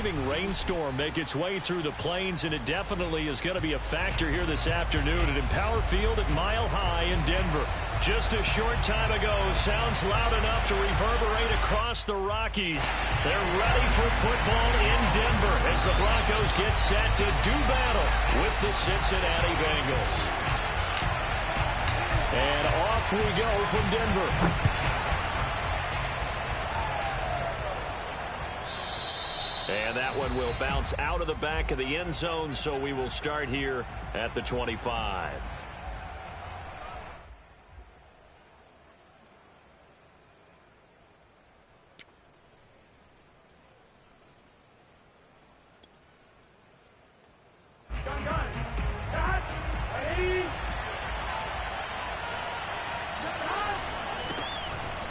seeming rainstorm make its way through the plains, and it definitely is going to be a factor here this afternoon at Empower Field at Mile High in Denver. Just a short time ago, sounds loud enough to reverberate across the Rockies. They're ready for football in Denver as the Broncos get set to do battle with the Cincinnati Bengals. And off we go from Denver. And that one will bounce out of the back of the end zone, so we will start here at the 25.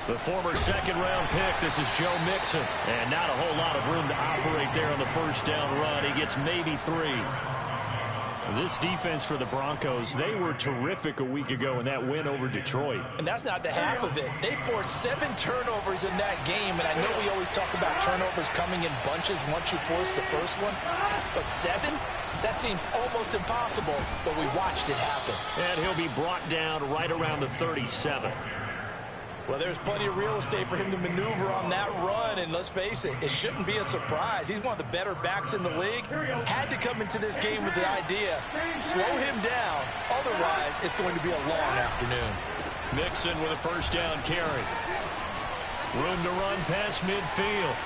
The former second-round pick, this is Joe Mixon. And not a whole lot of room to operate there on the first down run. He gets maybe 3. This defense for the Broncos, they were terrific a week ago in that win over Detroit. And that's not the half of it. They forced 7 turnovers in that game. And I know we always talk about turnovers coming in bunches once you force the first one. But 7? That seems almost impossible, but we watched it happen. And he'll be brought down right around the 37. Well, there's plenty of real estate for him to maneuver on that run, and let's face it, it shouldn't be a surprise. He's one of the better backs in the league. Had to come into this game with the idea, slow him down, otherwise it's going to be a long afternoon. Mixon with a first down carry. Room to run past midfield.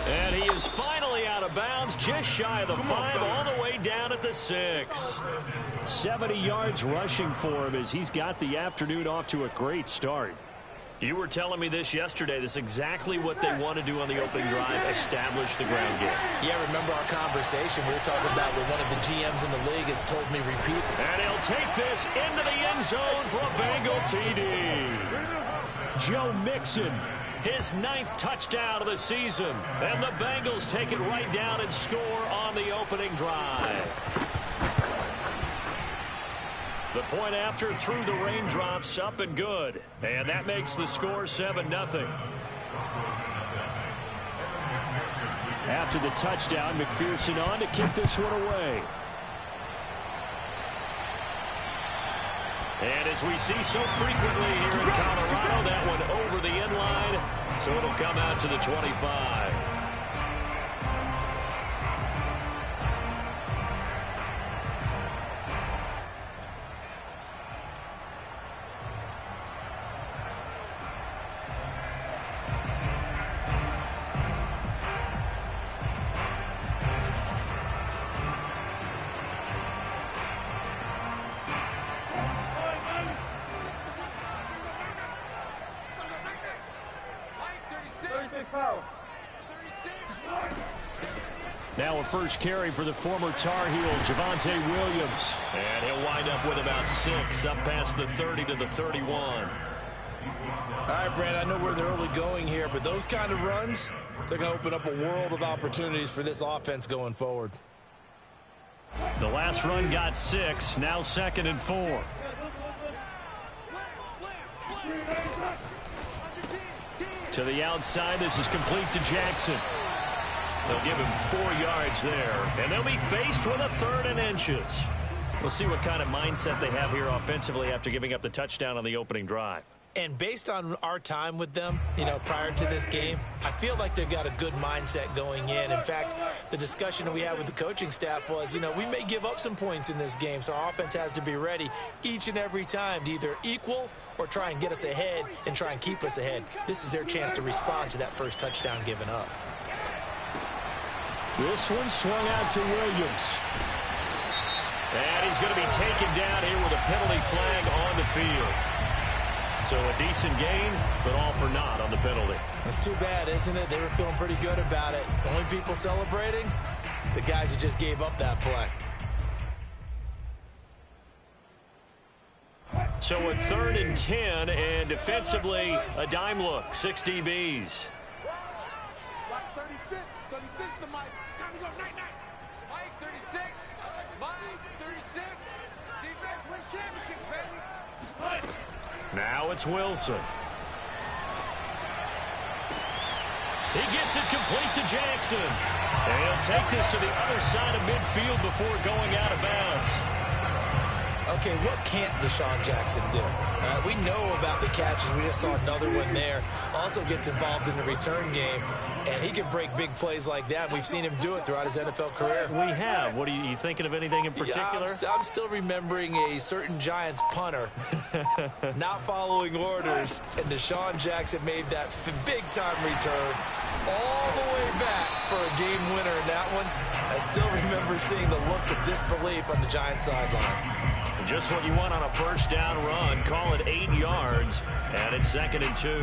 And he is finally out of bounds, just shy of the 5, all the way down at the 6. 70 yards rushing for him as he's got the afternoon off to a great start. You were telling me this yesterday. This is exactly what they want to do on the opening drive, establish the ground game. Yeah, remember our conversation we were talking about with one of the GMs in the league has told me repeat. And he'll take this into the end zone for a Bengal TD. Joe Mixon, his 9th touchdown of the season. And the Bengals take it right down and score on the opening drive. The point after through the raindrops, up and good. And that makes the score 7-0. After the touchdown, McPherson on to kick this one away. And as we see so frequently here in Colorado, that one over the end line, so it'll come out to the 25. Now a first carry for the former Tar Heel, Javonte Williams. And he'll wind up with about 6, up past the 30 to the 31. All right, Brand, I know we're in the early going here, but those kind of runs, they're going to open up a world of opportunities for this offense going forward. The last run got 6, now 2nd and 4. To the outside, this is complete to Jackson. They'll give him 4 yards there, and they'll be faced with a 3rd and inches. We'll see what kind of mindset they have here offensively after giving up the touchdown on the opening drive. And based on our time with them, prior to this game, I feel like they've got a good mindset going in. In fact, the discussion that we had with the coaching staff was, we may give up some points in this game, so our offense has to be ready each and every time to either equal or try and get us ahead and try and keep us ahead. This is their chance to respond to that first touchdown given up. This one swung out to Williams. And he's going to be taken down here with a penalty flag on the field. So a decent gain, but all for naught on the penalty. It's too bad, isn't it? They were feeling pretty good about it. The only people celebrating, the guys who just gave up that play. So a 3rd and 10, and defensively, a dime look, 6 DBs. Watch 36, 36 to Mike. Time to go, night. Mike, 36. Mike, 36. Defense wins championships, baby. Now it's Wilson. He gets it complete to Jackson. And he'll take this to the other side of midfield before going out of bounds. Okay, what can't Deshaun Jackson do? All right, we know about the catches. We just saw another one there. Also gets involved in the return game, and he can break big plays like that. We've seen him do it throughout his NFL career. We have. What are you thinking of anything in particular? Yeah, I'm still remembering a certain Giants punter not following orders, and Deshaun Jackson made that big-time return all the way back for a game winner in that one. I still remember seeing the looks of disbelief on the Giants sideline. Just what you want on a first down run. Call it 8 yards, and it's 2nd and 2.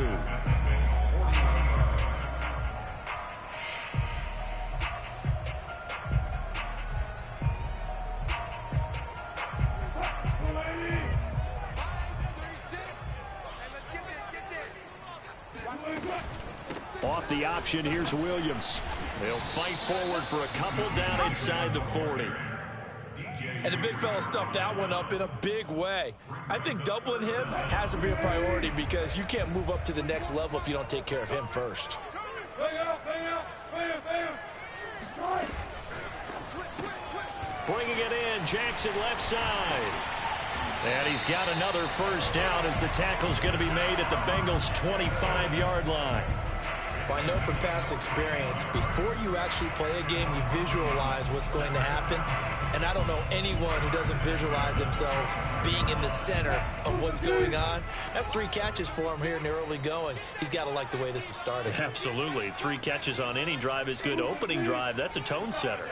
Off the option, here's Williams. They'll fight forward for a couple down inside the 40. And the big fella stuffed that one up in a big way. I think doubling him has to be a priority because you can't move up to the next level if you don't take care of him first. Bringing it in, Jackson left side. And he's got another first down as the tackle's going to be made at the Bengals' 25-yard line. Well, I know from past experience, before you actually play a game, you visualize what's going to happen. And I don't know anyone who doesn't visualize themselves being in the center of what's going on. That's 3 catches for him here in the early going. He's got to like the way this is starting. Absolutely. 3 catches on any drive is good. Opening drive, that's a tone setter.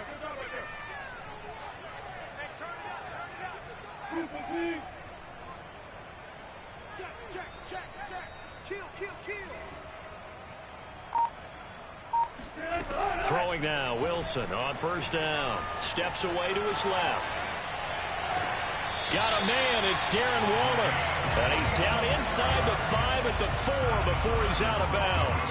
Throwing now, Wilson on first down. Steps away to his left. Got a man, it's Darren Waller. And he's down inside the 5 at the 4 before he's out of bounds.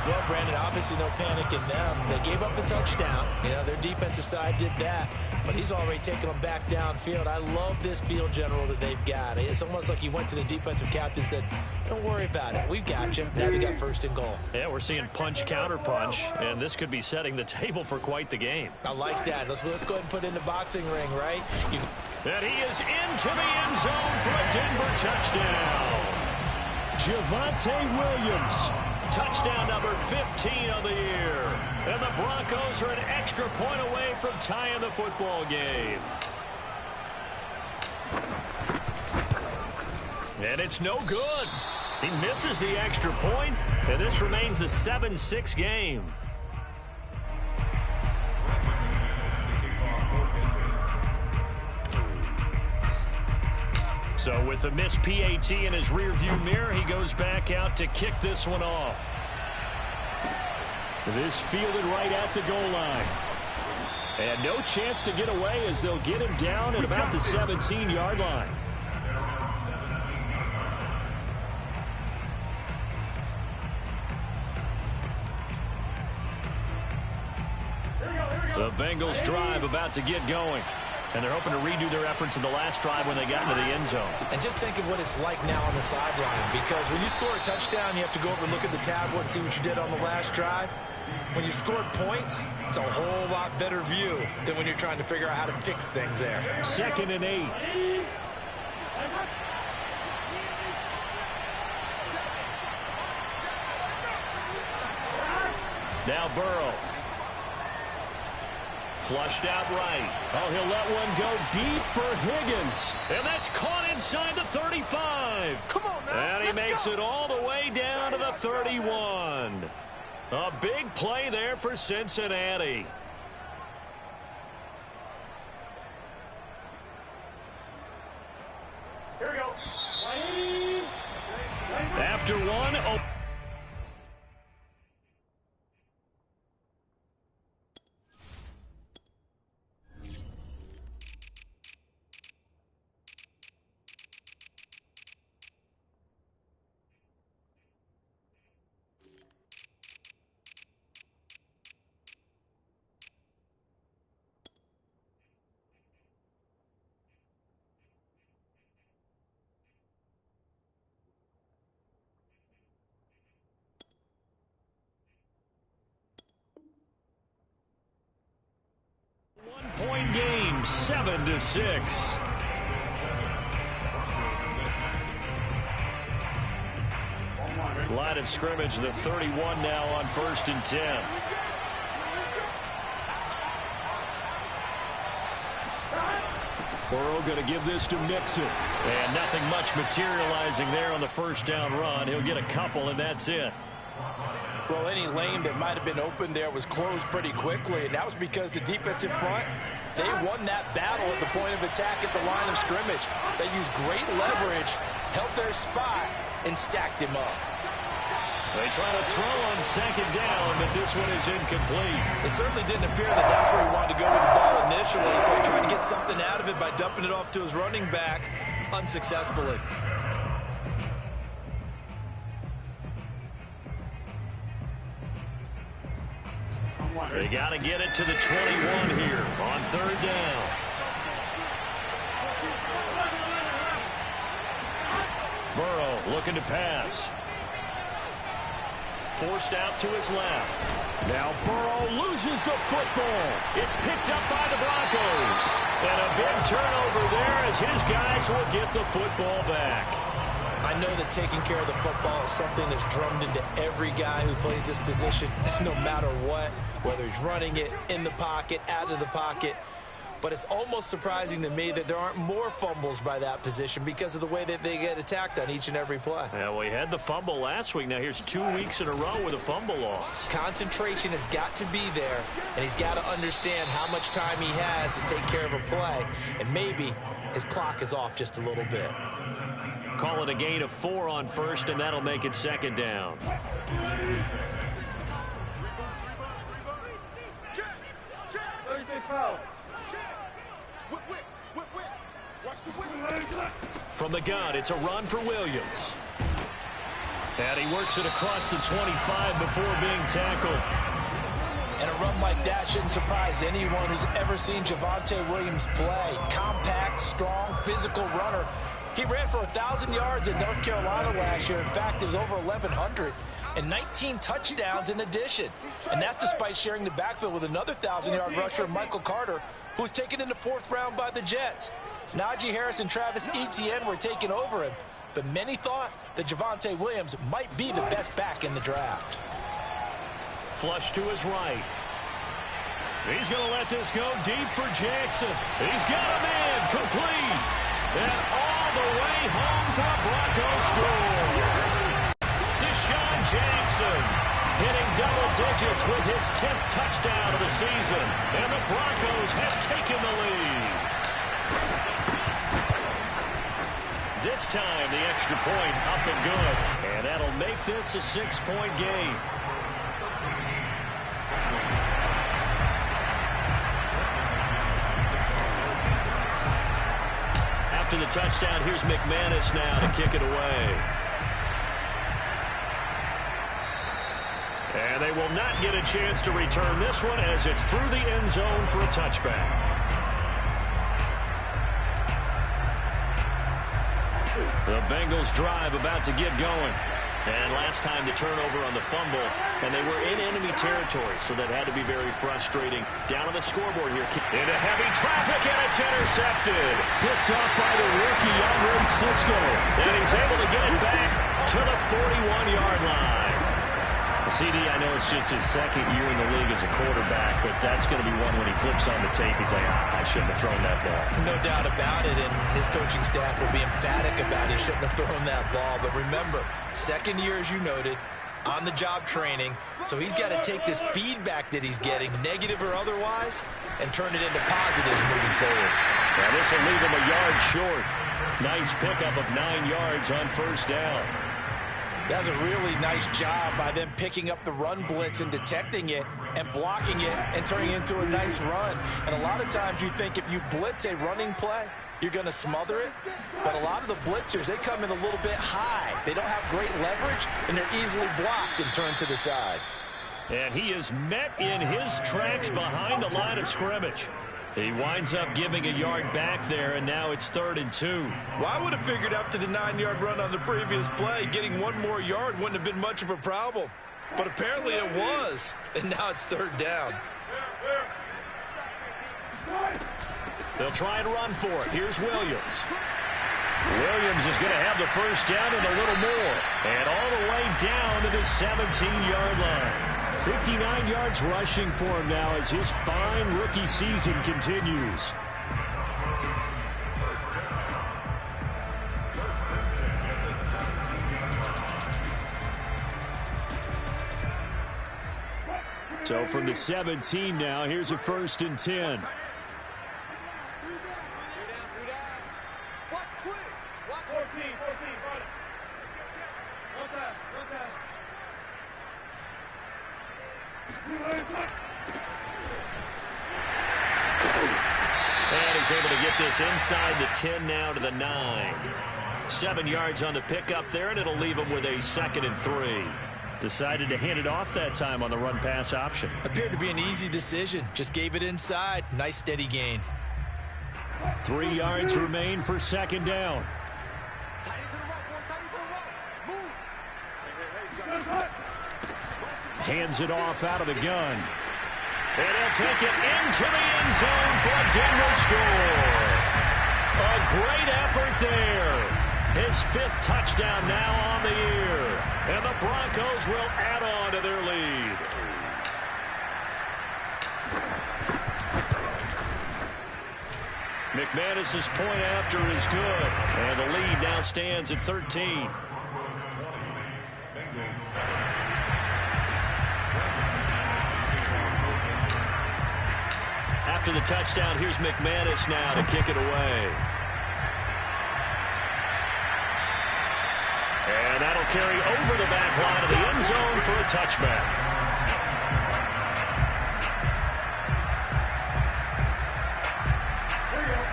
Well, Brandon, obviously no panic in them. They gave up the touchdown. You know, their defensive side did that. But he's already taken them back downfield. I love this field general that they've got. It's almost like he went to the defensive captain and said, don't worry about it. We've got you. Now they got first and goal. Yeah, we're seeing punch, counter punch, and this could be setting the table for quite the game. I like that. Let's go ahead and put it in the boxing ring, right? And he is into the end zone for a Denver touchdown. Javonte Williams. Touchdown number 15 of the year. And the Broncos are an extra point away from tying the football game. And it's no good. He misses the extra point, and this remains a 7-6 game. So with the missed PAT in his rearview mirror, he goes back out to kick this one off. This fielded right at the goal line. And no chance to get away as they'll get him down at about the 17-yard line. The Bengals drive about to get going. And they're hoping to redo their efforts in the last drive when they got into the end zone. And just think of what it's like now on the sideline. Because when you score a touchdown, you have to go over and look at the tablet and see what you did on the last drive. When you scored points, it's a whole lot better view than when you're trying to figure out how to fix things there. 2nd and 8. Now Burrow. Flushed out right. Oh, he'll let one go deep for Higgins. And that's caught inside the 35. Come on now. And he makes it all the way down to the 31. A big play there for Cincinnati. Here we go. After one, oh. 6-point game, 7-6. Line of scrimmage, the 31 now on 1st and 10. Burrow going to give this to Mixon. And nothing much materializing there on the first down run. He'll get a couple, and that's it. Well, any lane that might have been open there was closed pretty quickly, and that was because the defensive front, they won that battle at the point of attack at the line of scrimmage. They used great leverage, held their spot, and stacked him up. They try to throw on 2nd down, but this one is incomplete. It certainly didn't appear that that's where he wanted to go with the ball initially, so he tried to get something out of it by dumping it off to his running back unsuccessfully. They got to get it to the 21 here on 3rd down. Burrow looking to pass. Forced out to his left. Now Burrow loses the football. It's picked up by the Broncos. And a big turnover there as his guys will get the football back. I know that taking care of the football is something that's drummed into every guy who plays this position, no matter what, whether he's running it, in the pocket, out of the pocket. But it's almost surprising to me that there aren't more fumbles by that position because of the way that they get attacked on each and every play. Yeah, well, he had the fumble last week. Now here's 2 weeks in a row with a fumble loss. Concentration has got to be there, and he's got to understand how much time he has to take care of a play. And maybe his clock is off just a little bit. Call it a gain of 4 on 1st, and that'll make it 2nd down. From the gun, it's a run for Williams. And he works it across the 25 before being tackled. And a run like that shouldn't surprise anyone who's ever seen Javonte Williams play. Compact, strong, physical runner. He ran for 1,000 yards in North Carolina last year. In fact, it was over 1,100 and 19 touchdowns in addition. And that's despite sharing the backfield with another 1,000-yard rusher, Michael Carter, who was taken in the 4th round by the Jets. Najee Harris and Travis Etienne were taking over him, but many thought that Javonte Williams might be the best back in the draft. Flush to his right. He's going to let this go deep for Jackson. He's got him in, complete. And all the way home for a Broncos score. Deshaun Jackson hitting double digits with his 10th touchdown of the season. And the Broncos have taken the lead. This time, the extra point up and good. And that'll make this a 6-point game. After the touchdown, here's McManus now to kick it away. And they will not get a chance to return this one as it's through the end zone for a touchback. The Bengals drive about to get going. And last time the turnover on the fumble, and they were in enemy territory, so that had to be very frustrating. Down on the scoreboard here. Into heavy traffic, and it's intercepted. Picked up by the rookie, Andre Cisco. And he's able to get it back to the 41-yard line. CD, I know it's just his 2nd year in the league as a quarterback, but that's going to be one when he flips on the tape. He's like, I shouldn't have thrown that ball. No doubt about it, and his coaching staff will be emphatic about he shouldn't have thrown that ball. But remember, 2nd year, as you noted, on-the-job training, so he's got to take this feedback that he's getting, negative or otherwise, and turn it into positives moving forward. Now this will leave him a yard short. Nice pickup of 9 yards on 1st down. That was a really nice job by them picking up the run blitz and detecting it and blocking it and turning it into a nice run. And a lot of times you think if you blitz a running play, you're going to smother it. But a lot of the blitzers, they come in a little bit high. They don't have great leverage, and they're easily blocked and turned to the side. And he is met in his tracks behind the line of scrimmage. He winds up giving a yard back there, and now it's 3rd and 2. Well, I would have figured after the 9-yard run on the previous play, getting 1 more yard wouldn't have been much of a problem. But apparently it was, and now it's 3rd down. They'll try and run for it. Here's Williams. Williams is going to have the first down and a little more. And all the way down to the 17-yard line. 59 yards rushing for him now as his fine rookie season continues. So from the 17 now, here's a 1st and 10. And he's able to get this inside the 10 now to the 9. 7 yards on the pickup there, and it'll leave him with a 2nd and 3. Decided to hand it off that time on the run-pass option. Appeared to be an easy decision. Just gave it inside. Nice steady gain. 3 yards remain for 2nd down. Hands it off out of the gun. And he'll take it into the end zone for a Denver score. A great effort there. His 5th touchdown now on the year. And the Broncos will add on to their lead. McManus's point after is good. And the lead now stands at 13. After the touchdown, here's McManus now to kick it away. And that'll carry over the back line of the end zone for a touchback.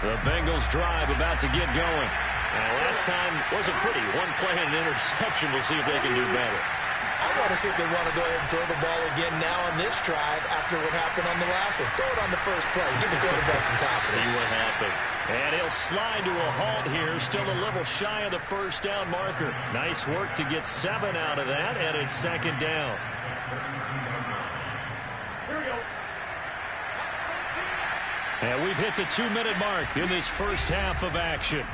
The Bengals drive about to get going. Last time wasn't pretty. One play and an interception. We'll see if they can do better. I want to see if they want to go ahead and throw the ball again now on this drive after what happened on the last one. Throw it on the first play. Give the quarterback some confidence. See what happens. And he'll slide to a halt here. Still a little shy of the first down marker. Nice work to get 7 out of that, and it's 2nd down. And we've hit the 2-minute mark in this first half of action.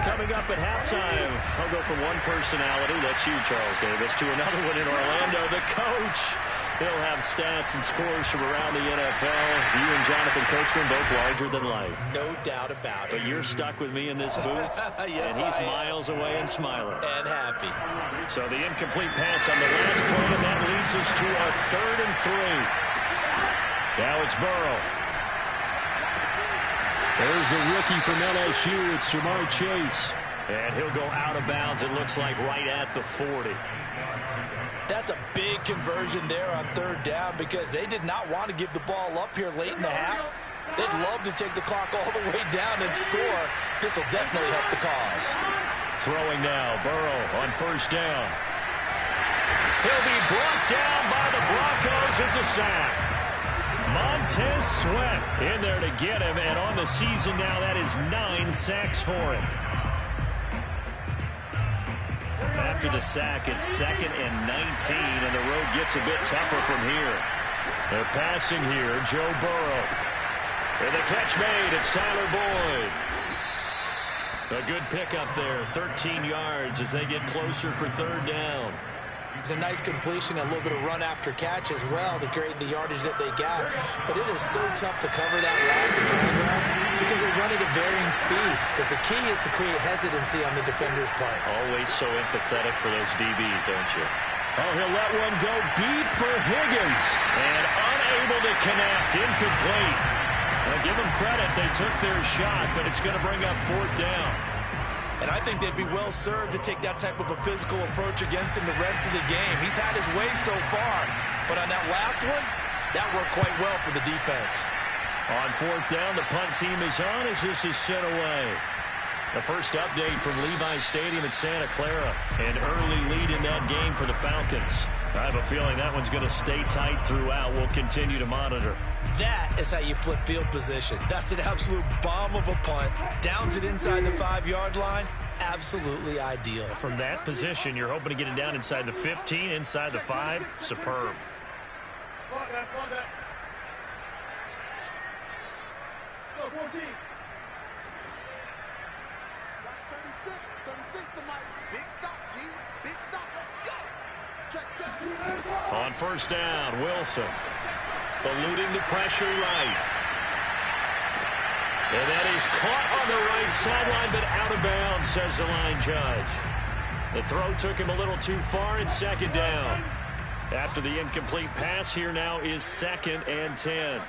Coming up at halftime, I'll go from one personality, that's you, Charles Davis, to another one in Orlando, the coach. He'll have stats and scores from around the NFL. You and Jonathan Coachman both larger than life. No doubt about it. But you're stuck with me in this booth, yes, and he's miles away and smiling. And happy. So the incomplete pass on the last play, and that leads us to our 3rd and 3. Now it's Burrow. There's a rookie from LSU. It's Jamar Chase. And he'll go out of bounds, it looks like, right at the 40. That's a big conversion there on 3rd down because they did not want to give the ball up here late in the half. They'd love to take the clock all the way down and score. This will definitely help the cause. Throwing now, Burrow on 1st down. He'll be brought down by the Broncos. It's a sack. Montez Sweat in there to get him, and on the season now, that is 9 sacks for him. After the sack, it's 2nd and 19, and the road gets a bit tougher from here. They're passing here, Joe Burrow. And the catch made, it's Tyler Boyd. A good pickup there, 13 yards as they get closer for 3rd down. It's a nice completion, a little bit of run after catch as well to create the yardage that they got. But it is so tough to cover that route, the drag route, because they run it at varying speeds. Because the key is to create hesitancy on the defender's part. Always so empathetic for those DBs, aren't you? Oh, he'll let one go deep for Higgins. And unable to connect, incomplete. Well, give them credit, they took their shot, but it's going to bring up 4th down. And I think they'd be well served to take that type of a physical approach against him the rest of the game. He's had his way so far. But on that last one, that worked quite well for the defense. On 4th down, the punt team is on as this is sent away. The first update from Levi's Stadium in Santa Clara. An early lead in that game for the Falcons. I have a feeling that one's going to stay tight throughout. We'll continue to monitor. That is how you flip field position. That's an absolute bomb of a punt. Downs it inside the 5-yard line. Absolutely ideal. From that position, you're hoping to get it down inside the 15, inside the 5. Superb. Go, 14. 36, 36 to Mike. Big stop, G. Big stop, let's go. Check, check. On first down, Wilson. Eluding the pressure right. And that is caught on the right sideline, but out of bounds, says the line judge. The throw took him a little too far in second down. After the incomplete pass, here now is 2nd and 10.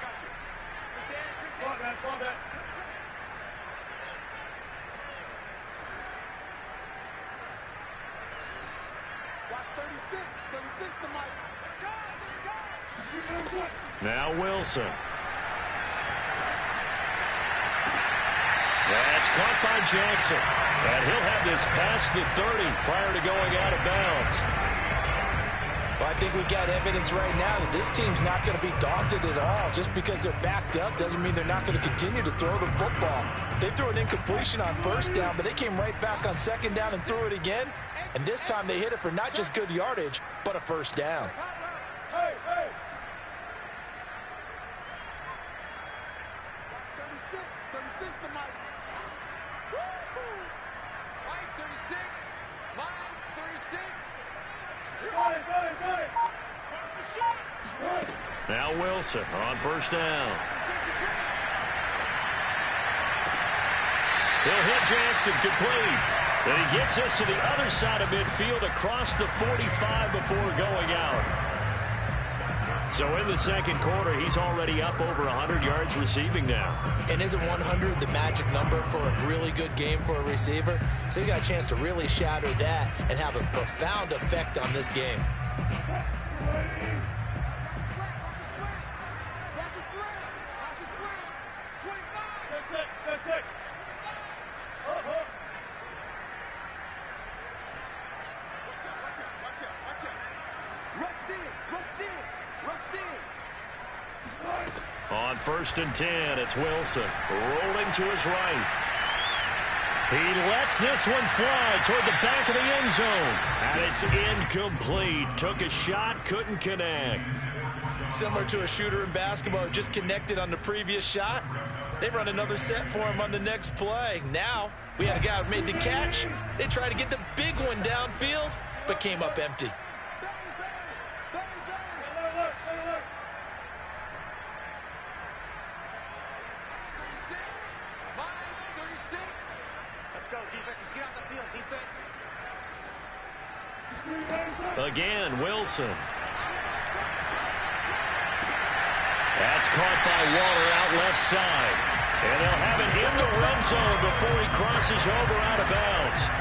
Watch 36, 36 to Mike. Now Wilson. That's caught by Jackson. And he'll have this past the 30 prior to going out of bounds. Well, I think we've got evidence right now that this team's not going to be daunted at all. Just because they're backed up doesn't mean they're not going to continue to throw the football. They threw an incompletion on first down, but they came right back on second down and threw it again. And this time they hit it for not just good yardage, but a first down. Hey, hey. Watch 36, 36 to Mike. Mike 36, Mike 36. Now Wilson on first down. He'll hit Jackson, complete. And he gets us to the other side of midfield across the 45 before going out. So in the second quarter, he's already up over 100 yards receiving now. And isn't 100 the magic number for a really good game for a receiver? So he got a chance to really shatter that and have a profound effect on this game. On 1st and 10, it's Wilson rolling to his right. He lets this one fly toward the back of the end zone. And it's incomplete. Took a shot, couldn't connect. Similar to a shooter in basketball who just connected on the previous shot. They run another set for him on the next play. Now, we had a guy who made the catch. They tried to get the big one downfield, but came up empty. Go, defense. Let's get out the field, defense. Again, Wilson. That's caught by Waller out left side. And they'll have it in the red zone before he crosses over out of bounds.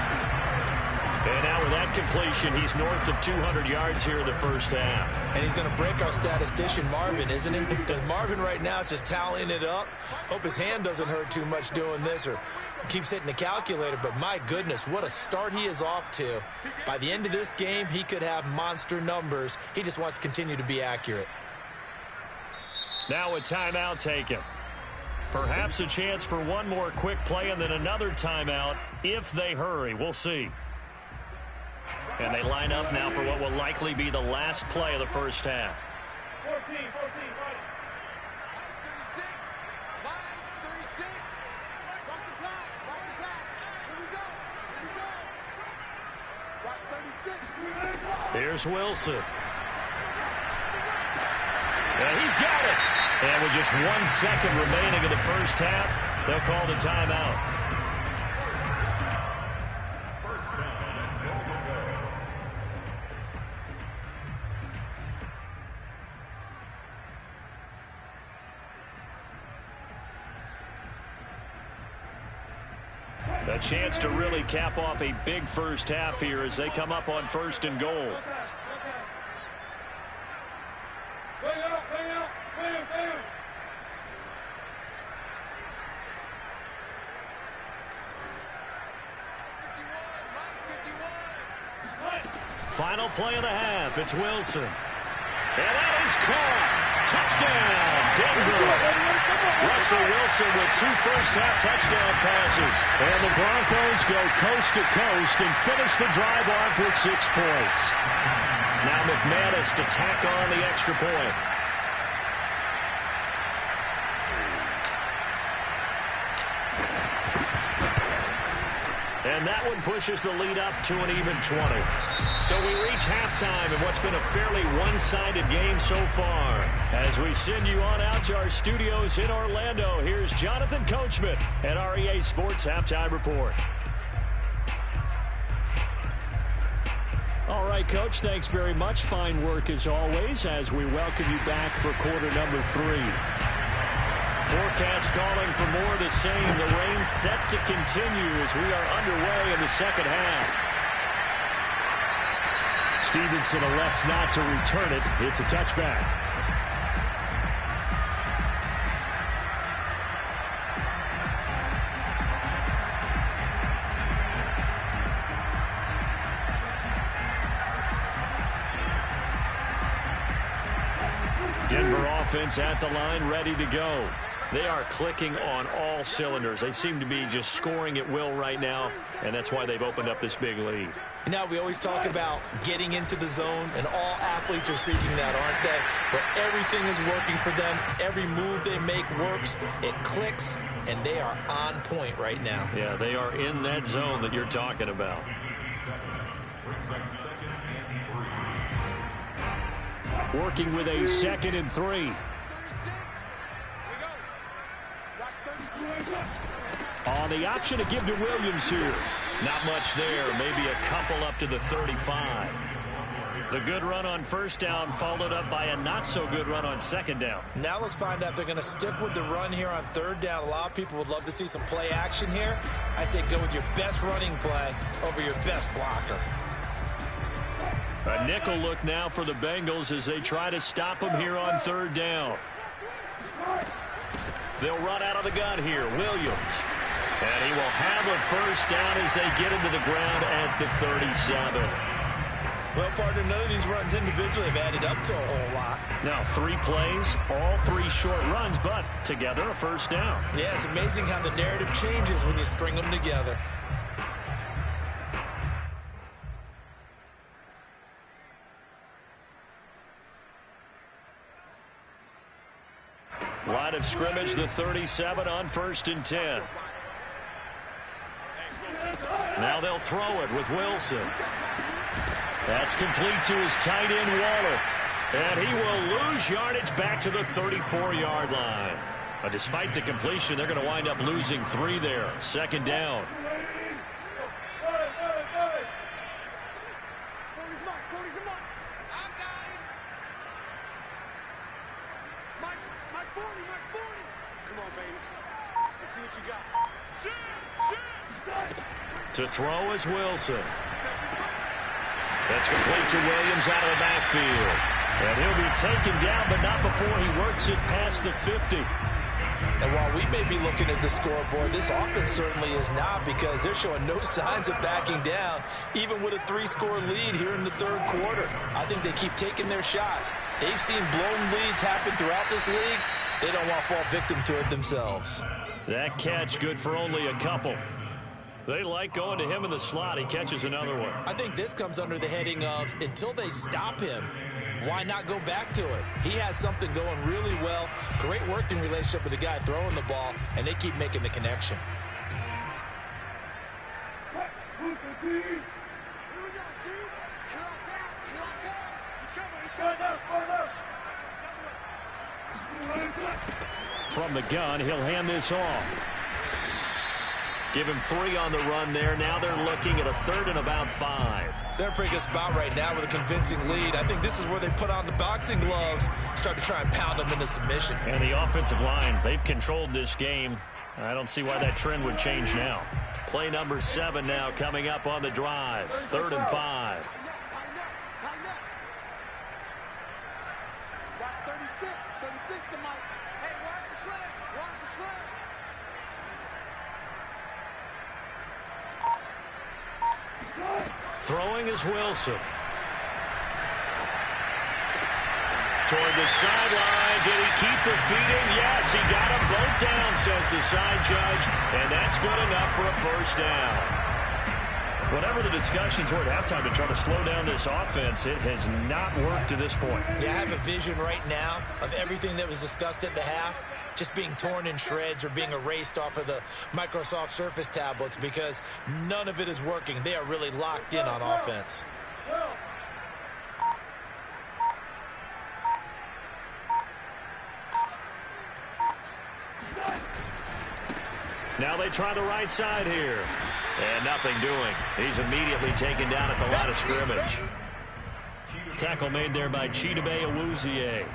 And now with that completion, he's north of 200 yards here in the first half. And he's going to break our statistician, Marvin, isn't he? Because Marvin right now is just tallying it up. Hope his hand doesn't hurt too much doing this or keeps hitting the calculator. But my goodness, what a start he is off to. By the end of this game, he could have monster numbers. He just wants to continue to be accurate. Now a timeout taken. Perhaps a chance for one more quick play and then another timeout if they hurry. We'll see. And they line up now for what will likely be the last play of the first half. 14, ready. 36, line 36. Watch the pass, watch the pass. Here we go, Watch 36. Here's Wilson. And he's got it. And with just 1 second remaining in the first half, they'll call the timeout. A chance to really cap off a big first half here as they come up on 1st and goal. Final play of the half. It's Wilson. And that is caught. Touchdown, Denver. Russell Wilson with 2 first-half touchdown passes. And the Broncos go coast to coast and finish the drive off with 6 points. Now McManus to tack on the extra point. And that one pushes the lead up to an even 20. So we reach halftime in what's been a fairly one-sided game so far. As we send you on out to our studios in Orlando, here's Jonathan Coachman at our EA Sports Halftime Report. All right, Coach, thanks very much. Fine work as always as we welcome you back for quarter number 3. Forecast calling for more of the same. The rain set to continue as we are underway in the second half. Stevenson elects not to return it. It's a touchback. Denver offense at the line, ready to go. They are clicking on all cylinders. They seem to be just scoring at will right now, and that's why they've opened up this big lead. Now, we always talk about getting into the zone, and all athletes are seeking that, aren't they? But everything is working for them. Every move they make works. It clicks, and they are on point right now. Yeah, they are in that zone that you're talking about. Working with a 2nd and 3. On the option to give to Williams here. Not much there. Maybe a couple up to the 35. The good run on first down followed up by a not-so-good run on second down. Now let's find out if they're going to stick with the run here on third down. A lot of people would love to see some play action here. I say go with your best running play over your best blocker. A nickel look now for the Bengals as they try to stop him here on third down. They'll run out of the gun here. Williams. And he will have a first down as they get him to the ground at the 37. Well, partner, none of these runs individually have added up to a whole lot. Now, 3 plays, all 3 short runs, but together a first down. Yeah, it's amazing how the narrative changes when you string them together. Line of scrimmage, the 37 on 1st and 10. Now they'll throw it with Wilson. That's complete to his tight end, Waller. And he will lose yardage back to the 34-yard line. But despite the completion, they're going to wind up losing 3 there. 2nd down. To throw is Wilson. That's complete to Williams out of the backfield. And he'll be taken down, but not before he works it past the 50. And while we may be looking at the scoreboard, this offense certainly is not, because they're showing no signs of backing down, even with a 3-score lead here in the third quarter. I think they keep taking their shots. They've seen blown leads happen throughout this league. They don't want to fall victim to it themselves. That catch good for only a couple. They like going to him in the slot. He catches another one. I think this comes under the heading of, until they stop him, why not go back to it? He has something going really well. Great working relationship with the guy throwing the ball, and they keep making the connection. From the gun, he'll hand this off. Give him 3 on the run there. Now they're looking at a 3rd and about 5. They're in a pretty good spot right now with a convincing lead. I think this is where they put on the boxing gloves, start to try and pound them into submission. And the offensive line, they've controlled this game. I don't see why that trend would change now. Play number 7 now coming up on the drive. 3rd and 5. Watch 36. 36 to Mike. Hey, watch the slant. Watch the slant. Throwing is Wilson. Toward the sideline. Did he keep the feet in? Yes, he got them both down, says the side judge. And that's good enough for a first down. Whatever the discussions were at halftime to try to slow down this offense, it has not worked to this point. Yeah, I have a vision right now of everything that was discussed at the half. just being torn in shreds or being erased off of the Microsoft Surface tablets because none of it is working. They are really locked in on offense. Now they try the right side here. And nothing doing. He's immediately taken down at the line of scrimmage. Tackle made there by Chidobe Awuzie.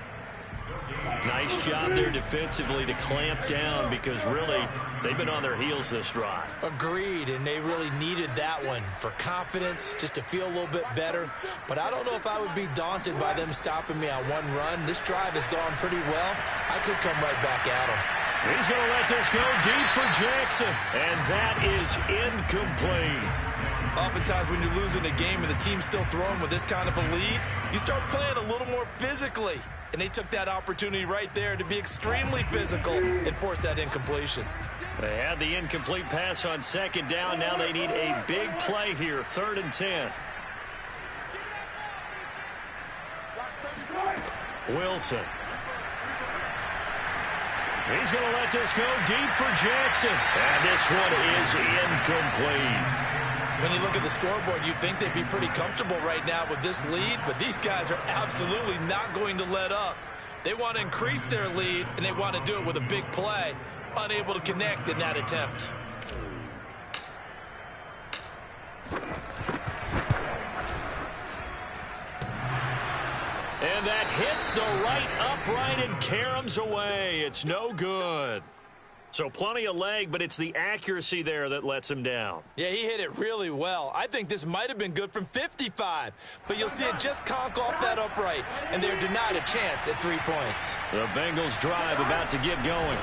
Nice job there defensively to clamp down because really they've been on their heels this drive. Agreed, and they really needed that one for confidence, just to feel a little bit better. But I don't know if I would be daunted by them stopping me on one run. This drive has gone pretty well. I could come right back at them. He's going to let this go deep for Jackson, and that is incomplete. Oftentimes when you're losing a game and the team's still throwing with this kind of a lead, you start playing a little more physically. And they took that opportunity right there to be extremely physical and force that incompletion. They had the incomplete pass on second down. Now they need a big play here, 3rd and 10. Wilson. He's going to let this go deep for Jackson. And this one is incomplete. When you look at the scoreboard, you'd think they'd be pretty comfortable right now with this lead, but these guys are absolutely not going to let up. They want to increase their lead, and they want to do it with a big play. Unable to connect in that attempt. And that hits the right upright and caroms away. It's no good. So plenty of leg, but it's the accuracy there that lets him down. Yeah, he hit it really well. I think this might have been good from 55, but you'll see it just conk off that upright, and they're denied a chance at 3 points. The Bengals drive about to get going.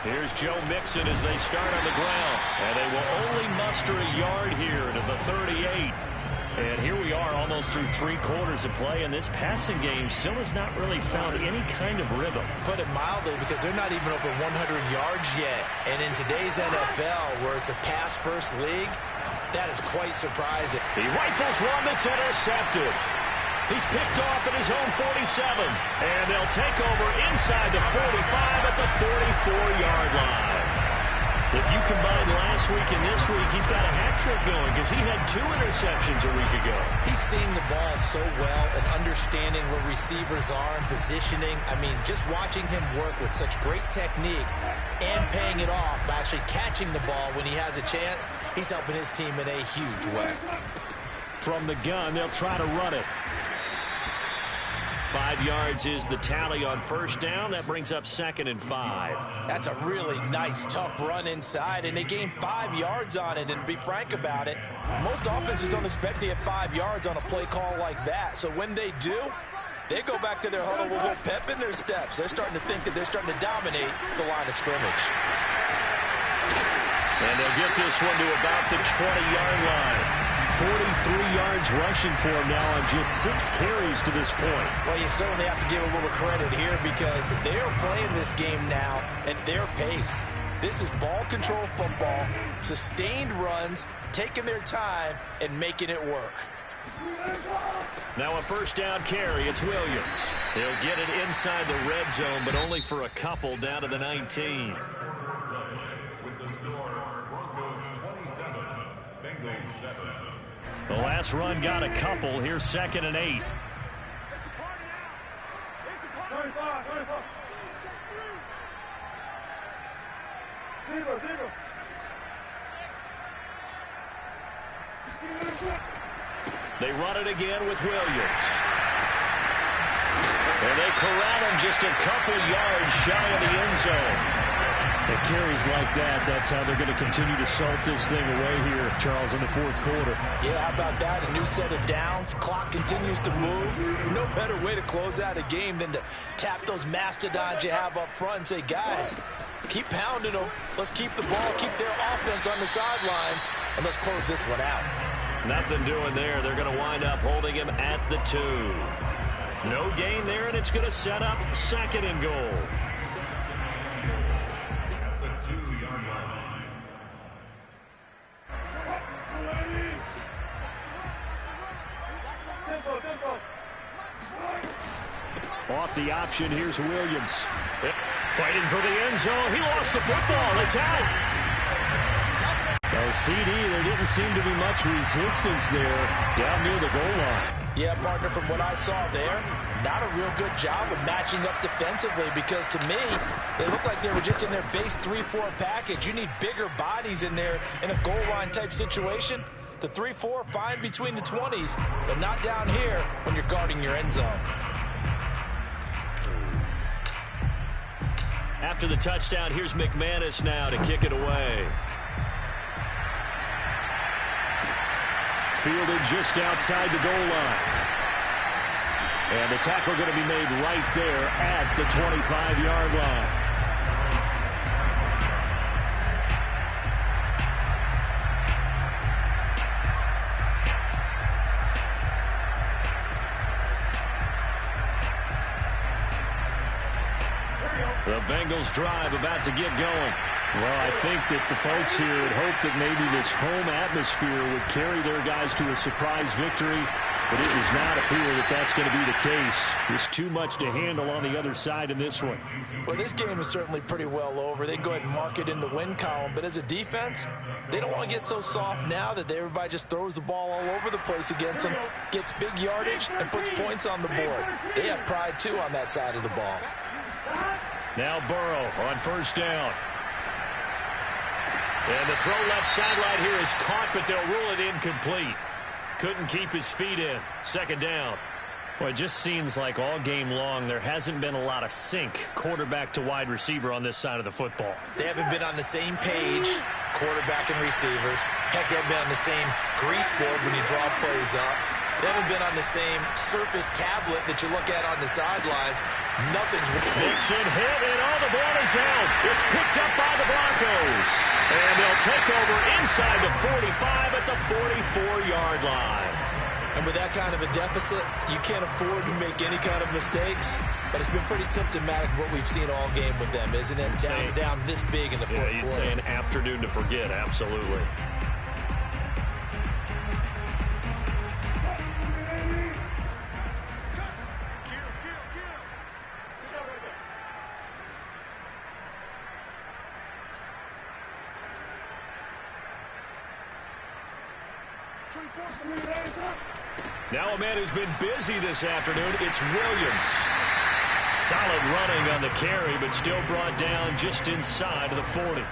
Here's Joe Mixon as they start on the ground, and they will only muster a yard here to the 38. And here we are almost through 3 quarters of play, and this passing game still has not really found any kind of rhythm. Put it mildly, because they're not even over 100 yards yet. And in today's NFL, where it's a pass-first league, that is quite surprising. He rifles one that's intercepted. He's picked off at his own 47, and they'll take over inside the 45 at the 44-yard line. If you combine last week and this week, he's got a hat trick going because he had 2 interceptions a week ago. He's seeing the ball so well and understanding where receivers are and positioning. I mean, just watching him work with such great technique and paying it off by actually catching the ball when he has a chance, he's helping his team in a huge way. From the gun, they'll try to run it. 5 yards is the tally on first down. That brings up 2nd and 5. That's a really nice, tough run inside, and they gained 5 yards on it. And to be frank about it, most offenses don't expect to get 5 yards on a play call like that. So when they do, they go back to their huddle with a little pep in their steps. They're starting to think that they're starting to dominate the line of scrimmage. And they'll get this one to about the 20-yard line. 43 yards rushing for him now on just 6 carries to this point. Well, you certainly have to give a little credit here because they're playing this game now at their pace. This is ball control football, sustained runs, taking their time, and making it work. Now a first down carry. It's Williams. He'll get it inside the red zone, but only for a couple down to the 19. With the score, Broncos 27, Bengals 7. The last run got a couple. Here's 2nd and 8. They run it again with Williams. And they corral him just a couple yards shy of the end zone. It carries like that. That's how they're going to continue to salt this thing away here, Charles, in the 4th quarter. Yeah, how about that? A new set of downs. Clock continues to move. No better way to close out a game than to tap those mastodons you have up front and say, guys, keep pounding them. Let's keep the ball, keep their offense on the sidelines, and let's close this one out. Nothing doing there. They're going to wind up holding him at the 2. No gain there, and it's going to set up 2nd and goal. Off the option, here's Williams. Fighting for the end zone. He lost the football. It's out. Oh, CD, there didn't seem to be much resistance there down near the goal line. Yeah, partner, from what I saw there, not a real good job of matching up defensively because to me, they looked like they were just in their base 3-4 package. You need bigger bodies in there in a goal line type situation. The 3-4, fine between the 20s, but not down here when you're guarding your end zone. After the touchdown, here's McManus now to kick it away. Fielded just outside the goal line. And the tackle going to be made right there at the 25-yard line. The Bengals drive about to get going. Well, I think that the folks here had hoped that maybe this home atmosphere would carry their guys to a surprise victory, but it does not appear that that's going to be the case. There's too much to handle on the other side in this one. Well, this game is certainly pretty well over. They can go ahead and mark it in the win column, but as a defense, they don't want to get so soft now that everybody just throws the ball all over the place against them, gets big yardage, and puts points on the board. They have pride, too, on that side of the ball. Now Burrow on first down. And the throw left sideline here is caught, but they'll rule it incomplete. Couldn't keep his feet in. Second down. Well, it just seems like all game long there hasn't been a lot of sync quarterback to wide receiver on this side of the football. They haven't been on the same page, quarterback and receivers. Heck, they haven't been on the same grease board when you draw plays up. They haven't been on the same surface tablet that you look at on the sidelines. Nothing's... Mixon hit, and all the ball is out. It's picked up by the Broncos. And they'll take over inside the 45 at the 44-yard line. And with that kind of a deficit, you can't afford to make any kind of mistakes. But it's been pretty symptomatic of what we've seen all game with them, isn't it? Down this big in the fourth quarter. You'd say an afternoon to forget, absolutely. Now a man who's been busy this afternoon, it's Williams. Solid running on the carry, but still brought down just inside of the 40.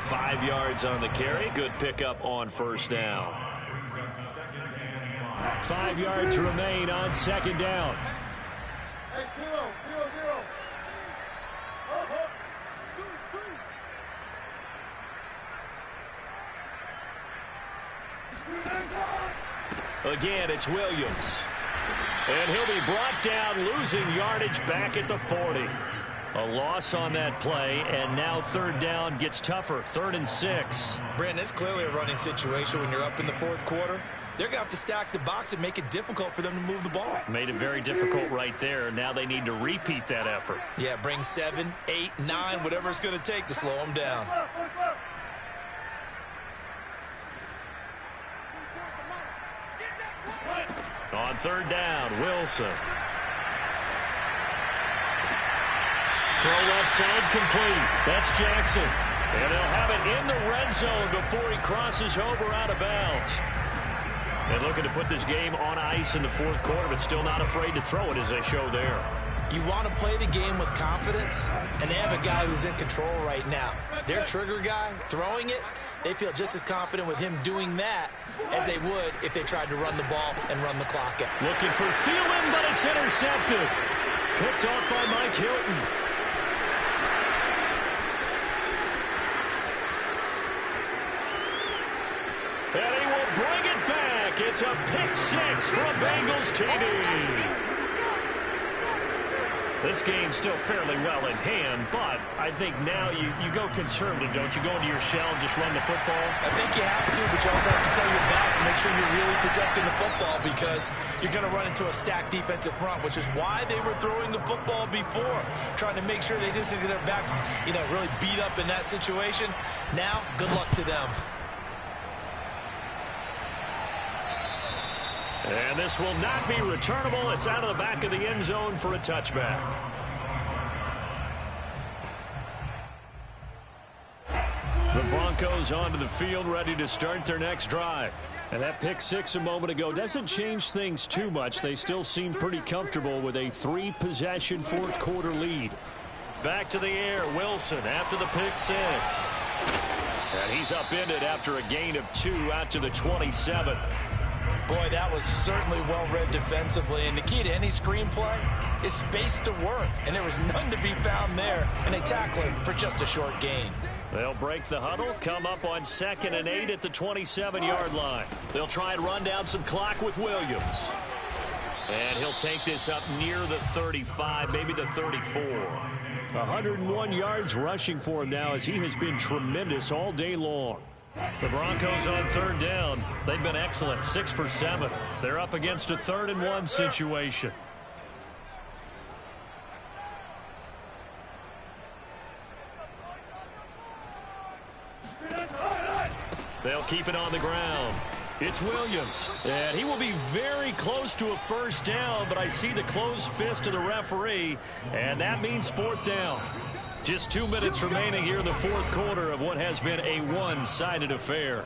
5 yards on the carry. Good pickup on first down. 5 yards remain on second down. Hey, zero. Again, it's Williams. And he'll be brought down, losing yardage back at the 40. A loss on that play, and now third down gets tougher. 3rd and 6. Brandon, it's clearly a running situation when you're up in the fourth quarter. They're going to have to stack the box and make it difficult for them to move the ball. Made it very difficult right there. Now they need to repeat that effort. Yeah, bring 7, 8, 9, whatever it's going to take to slow them down. On third down, Wilson. Throw left side complete. That's Jackson. And they'll have it in the red zone before he crosses over out of bounds. And looking to put this game on ice in the fourth quarter, but still not afraid to throw it as they show there. You want to play the game with confidence, and they have a guy who's in control right now. Their trigger guy, throwing it, they feel just as confident with him doing that as they would if they tried to run the ball and run the clock out. Looking for Thielen, but it's intercepted. Picked off by Mike Hilton. And he will bring it back. It's a pick six for a Bengals TD. This game's still fairly well in hand, but I think now you go conservative, don't you? Go into your shell and just run the football? I think you have to, but you also have to tell your backs, make sure you're really protecting the football because you're going to run into a stacked defensive front, which is why they were throwing the football before, trying to make sure they just get their backs, really beat up in that situation. Now, good luck to them. And this will not be returnable. It's out of the back of the end zone for a touchback. The Broncos onto the field, ready to start their next drive. And that pick six a moment ago doesn't change things too much. They still seem pretty comfortable with a 3-possession fourth quarter lead. Back to the air, Wilson after the pick six. And he's upended after a gain of 2 out to the 27. Boy, that was certainly well-read defensively. And the key to any screenplay is space to work. And there was none to be found there. And they tackle him for just a short gain. They'll break the huddle, come up on 2nd and 8 at the 27-yard line. They'll try and run down some clock with Williams. And he'll take this up near the 35, maybe the 34. 101 yards rushing for him now as he has been tremendous all day long. The Broncos on 3rd down. They've been excellent, 6 for 7. They're up against a 3rd and 1 situation. They'll keep it on the ground. It's Williams. And he will be very close to a first down, but I see the closed fist of the referee, and that means 4th down. Just 2 minutes remaining here in the fourth quarter of what has been a one-sided affair.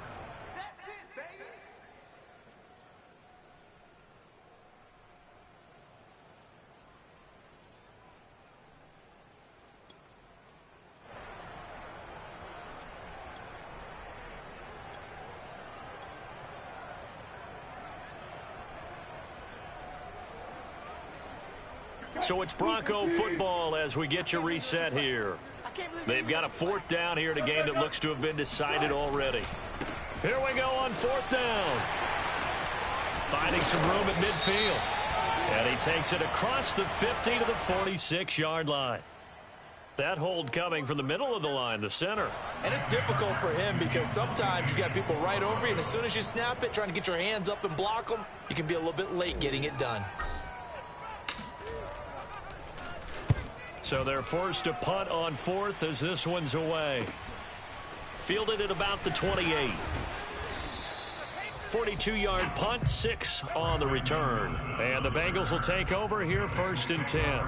So it's Bronco football as we get you reset here. They've got a 4th down here in a game that looks to have been decided already. Here we go on 4th down. Finding some room at midfield. And he takes it across the 50 to the 46-yard line. That hold coming from the middle of the line, the center. And it's difficult for him because sometimes you got people right over you, and as soon as you snap it, trying to get your hands up and block them, you can be a little bit late getting it done. So they're forced to punt on 4th as this one's away. Fielded at about the 28. 42-yard punt, 6 on the return. And the Bengals will take over here 1st and 10.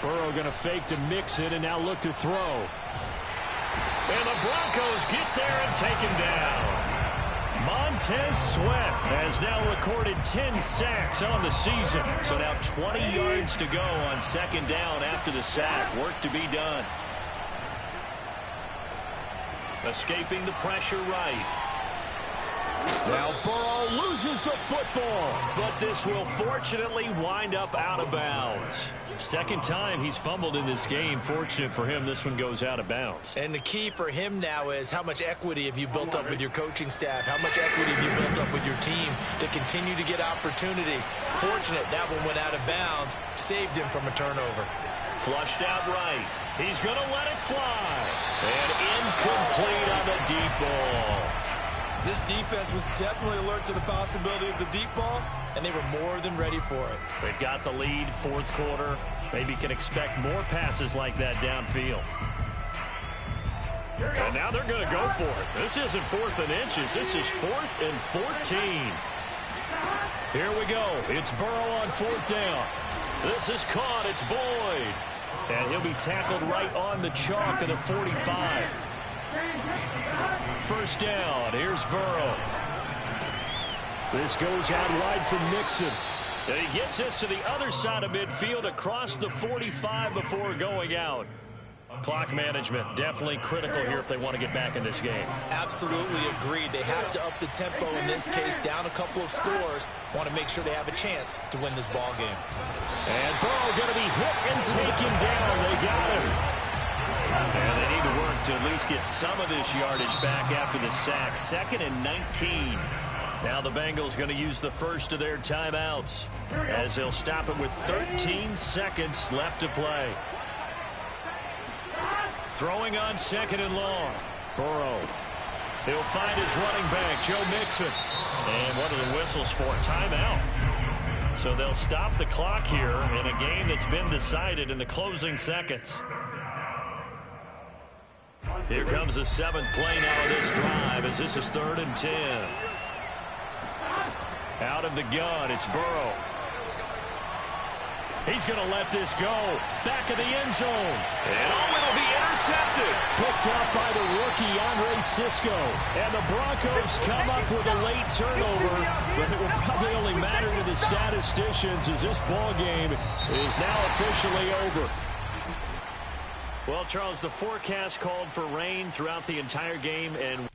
Burrow going to fake to mix it and now look to throw. And the Broncos get there and take him down. Montez Sweat has now recorded 10 sacks on the season. So now 20 yards to go on 2nd down after the sack. Work to be done. Escaping the pressure right. Now Burrow loses the football, but this will fortunately wind up out of bounds. 2nd time he's fumbled in this game. Fortunate for him, this one goes out of bounds. And the key for him now is how much equity have you built up with your coaching staff? How much equity have you built up with your team to continue to get opportunities? Fortunate that one went out of bounds, saved him from a turnover. Flushed out right. He's going to let it fly. And incomplete on the deep ball. This defense was definitely alert to the possibility of the deep ball, and they were more than ready for it. They've got the lead, 4th quarter. Maybe can expect more passes like that downfield. And now they're going to go for it. This isn't 4th and inches. This is 4th and 14. Here we go. It's Burrow on 4th down. This is caught. It's Boyd. And he'll be tackled right on the chalk of the 45. 1st down. Here's Burrow. This goes out wide from Mixon. And he gets this to the other side of midfield across the 45 before going out. Clock management definitely critical here if they want to get back in this game. Absolutely agreed. They have to up the tempo in this case, down a couple of scores. Want to make sure they have a chance to win this ball game. And Burrow going to be hit and taken down. They got him. And they need to work to at least get some of this yardage back after the sack. 2nd and 19. Now the Bengals going to use the first of their timeouts as they'll stop it with 13 seconds left to play. Throwing on 2nd and long. Burrow. He'll find his running back, Joe Mixon. And what are the whistles for? Timeout. So they'll stop the clock here in a game that's been decided in the closing seconds. Here comes the 7th play now of this drive as this is 3rd and 10. Out of the gun, it's Burrow. He's going to let this go. Back of the end zone. And it'll be intercepted. Picked up by the rookie, Andre Cisco. And the Broncos come up with a late turnover, but it will probably only matter to the statisticians as this ball game is now officially over. Well, Charles, the forecast called for rain throughout the entire game, and